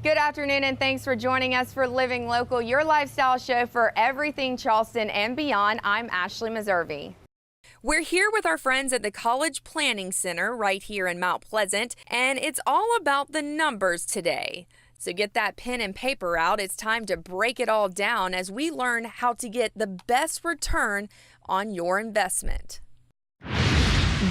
Good afternoon and thanks for joining us for Living Local, your lifestyle show for everything Charleston and beyond. I'm Ashley Meservey. We're here with our friends at the College Planning Center right here in Mount Pleasant, and it's all about the numbers today. So get that pen and paper out. It's time to break it all down as we learn how to get the best return on your investment.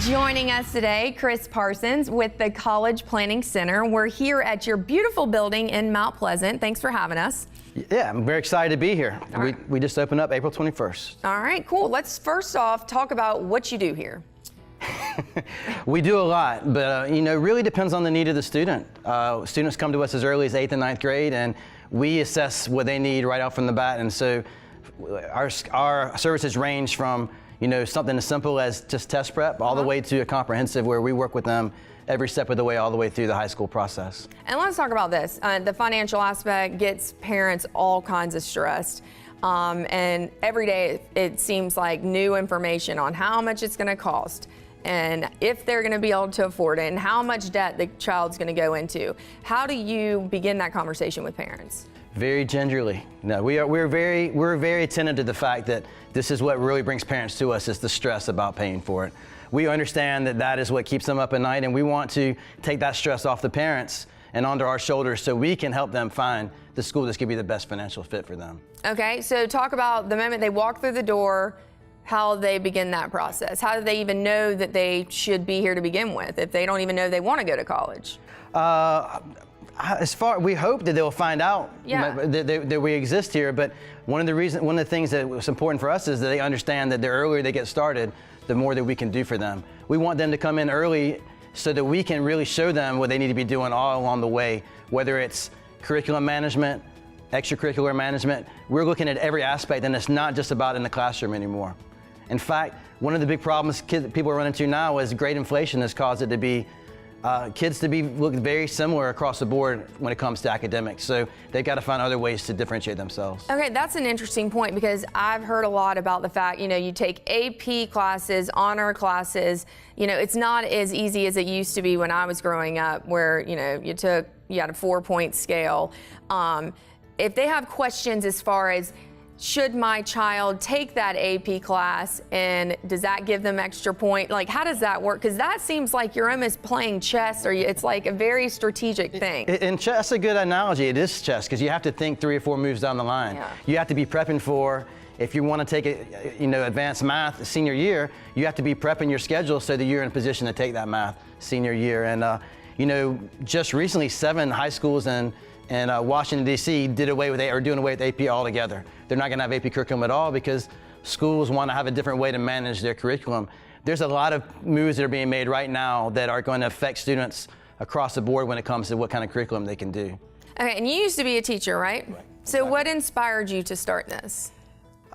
Joining us today, Chris Parsons with the College Planning Center. We're here at your beautiful building in Mount Pleasant. Thanks for having us. Yeah, I'm very excited to be here. We just opened up April 21st. All right, cool. Let's first off talk about what you do here. We do a lot, but really depends on the need of the student. Students come to us as early as 8th and 9th grade, and we assess what they need right off from the bat. And so our services range from something as simple as just test prep all the way to a comprehensive where we work with them every step of the way all the way through the high school process. And let's talk about this. The financial aspect gets parents all kinds of stressed. And every day it seems like new information on how much it's going to cost and if they're going to be able to afford it and how much debt the child's going to go into. How do you begin that conversation with parents? Very gingerly. No, we're very attentive to the fact that this is what really brings parents to us, is the stress about paying for it. We understand that that is what keeps them up at night, and we want to take that stress off the parents and onto our shoulders so we can help them find the school that's going to be the best financial fit for them. Okay, so talk about the moment they walk through the door, how they begin that process. How do they even know that they should be here to begin with if they don't even know they want to go to college? We hope that they'll find out that we exist here, but one of the things that was important for us is that they understand that the earlier they get started, the more that we can do for them. We want them to come in early so that we can really show them what they need to be doing all along the way, whether it's curriculum management, extracurricular management. We're looking at every aspect, and it's not just about in the classroom anymore. In fact, one of the big problems people run into now is great inflation has caused it to be kids to look very similar across the board when it comes to academics. So they've got to find other ways to differentiate themselves. Okay, that's an interesting point because I've heard a lot about the fact, you take AP classes, honor classes, it's not as easy as it used to be when I was growing up where, you had a 4-point scale. If they have questions as far as should my child take that AP class and does that give them extra point? Like, how does that work? Because that seems like you're almost playing chess, or it's like a very strategic thing. In chess, that's a good analogy. It is chess because you have to think 3 or 4 moves down the line. Yeah. You have to be prepping for, if you want to take advanced math senior year, you have to be prepping your schedule so that you're in a position to take that math senior year. And just recently 7 high schools in Washington, D.C. doing away with AP altogether. They're not going to have AP curriculum at all because schools want to have a different way to manage their curriculum. There's a lot of moves that are being made right now that are going to affect students across the board when it comes to what kind of curriculum they can do. Okay, and you used to be a teacher, right? So what inspired you to start this?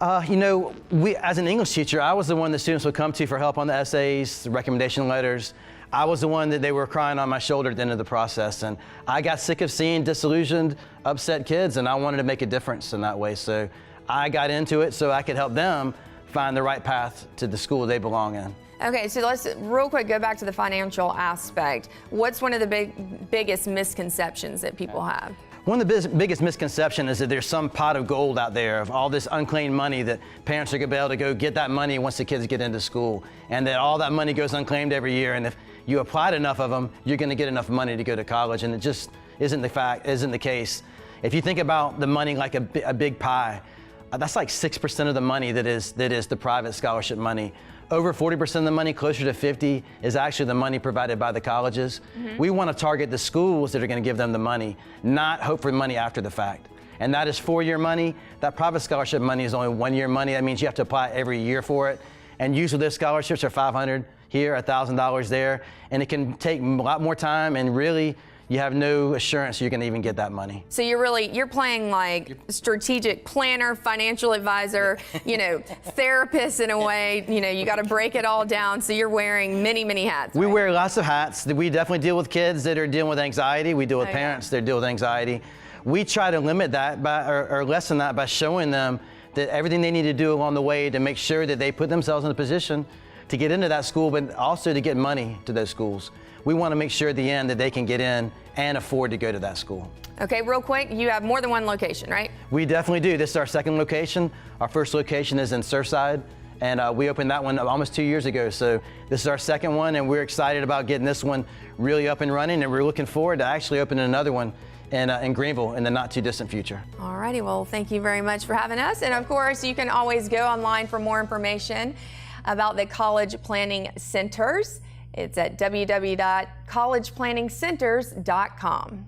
As an English teacher, I was the one that students would come to for help on the essays, the recommendation letters. I was the one that they were crying on my shoulder at the end of the process. And I got sick of seeing disillusioned, upset kids, and I wanted to make a difference in that way. So I got into it so I could help them find the right path to the school they belong in. Okay, so let's real quick go back to the financial aspect. What's one of the biggest misconceptions that people have? One of the biggest misconceptions is that there's some pot of gold out there of all this unclaimed money that parents are going to be able to go get that money once the kids get into school, and that all that money goes unclaimed every year, and if you applied enough of them, you're going to get enough money to go to college, and it just isn't the case. If you think about the money like a big pie, that's like 6% of the money that is the private scholarship money. Over 40% of the money, closer to 50, is actually the money provided by the colleges. Mm-hmm. We want to target the schools that are going to give them the money, not hope for money after the fact. And that is 4-year money. That private scholarship money is only 1-year money. That means you have to apply every year for it. And usually those scholarships are $500 here, $1,000 there. And it can take a lot more time, and really, you have no assurance you're going to even get that money. So you're playing like strategic planner, financial advisor, therapist in a way. You got to break it all down. So you're wearing many, many hats. We wear lots of hats. We definitely deal with kids that are dealing with anxiety. We deal with parents that deal with anxiety. We try to limit that or lessen that by showing them that everything they need to do along the way to make sure that they put themselves in a position to get into that school, but also to get money to those schools. we want to make sure at the end that they can get in and afford to go to that school. Okay, real quick, you have more than one location, right? We definitely do. This is our second location. Our first location is in Surfside, and we opened that one almost 2 years ago. So this is our second one, and we're excited about getting this one really up and running, and we're looking forward to actually opening another one in Greenville in the not too distant future. All righty, well, thank you very much for having us. And of course, you can always go online for more information about the College Planning Centers. It's at www.collegeplanningcenters.com.